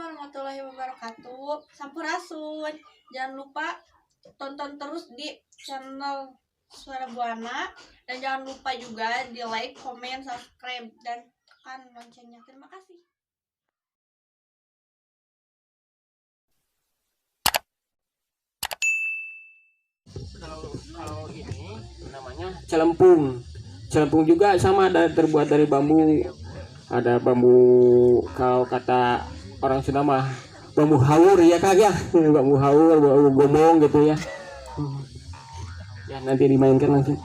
warahmatullahi wabarakatuh. Sampurasun. Jangan lupa tonton terus di channel Suara Buana dan jangan lupa juga di like, komen, subscribe dan tekan loncengnya. Terima kasih. Kalau ini namanya celempung. Celempung juga sama, ada terbuat dari bambu. Ada bambu, kalau kata orang Sunda mah bambu haur ya Kak ya. Bambu haur, bambu gomong gitu ya. Ya nanti dimainkan langsung.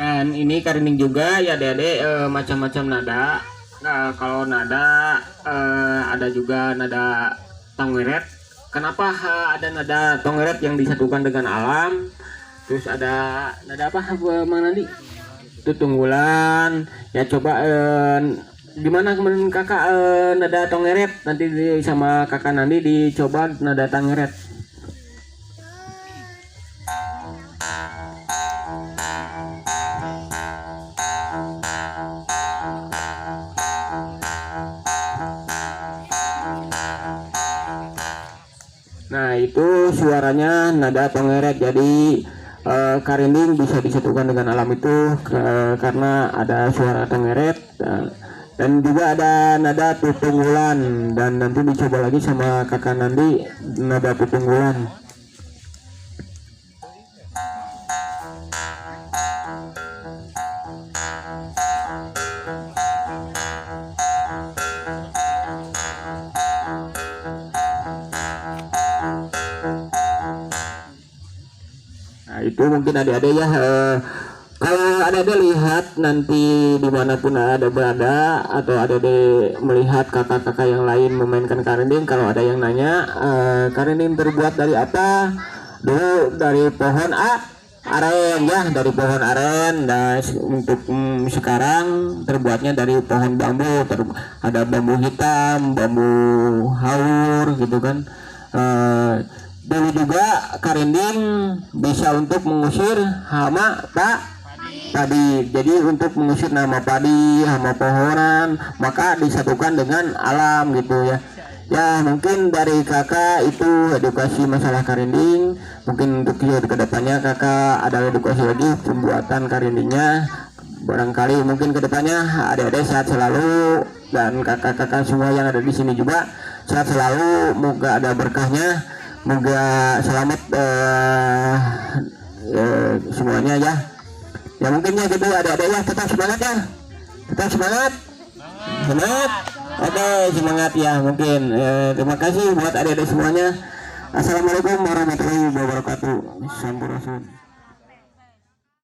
Dan ini karinding juga ya Dede, macam-macam nada. Nah, kalau nada ada juga nada tongeret. Kenapa ada nada tongeret yang disatukan dengan alam? Terus ada nada apa Mang Nandi? Itu tunggulan. Ya coba gimana kemarin kakak nada tongeret, nanti sama kakak Nandi dicoba nada tongeret. Nah itu suaranya nada tongeret, jadi karinding bisa disatukan dengan alam itu karena ada suara tongeret, dan juga ada nada tutunggulan, dan nanti dicoba lagi sama kakak Nandi nada tutunggulan. Itu mungkin adik-adik ya, kalau adik-adik lihat nanti dimanapun ada berada atau adik-adik melihat kakak-kakak yang lain memainkan karinding, kalau ada yang nanya karinding terbuat dari apa, dulu dari pohon aren ya, dari pohon aren. Dan untuk sekarang terbuatnya dari pohon bambu, ada bambu hitam, bambu haur gitu kan. Dulu juga karinding bisa untuk mengusir hama padi. Jadi untuk mengusir nama padi, hama pohonan, maka disatukan dengan alam gitu ya. Ya mungkin dari kakak itu edukasi masalah karinding. Mungkin untuk kedepannya kakak ada edukasi lagi pembuatan karindingnya. Barangkali mungkin kedepannya adik-adik sehat selalu, dan kakak-kakak semua yang ada di sini juga sehat selalu. Moga ada berkahnya. Moga selamat semuanya ya. Ya mungkin ya gitu adik-adik ya, tetap semangat ya. Tetap semangat. Semangat. Oke, semangat ya mungkin. Terima kasih buat adik-adik semuanya. Assalamualaikum warahmatullahi wabarakatuh. Sampurasun.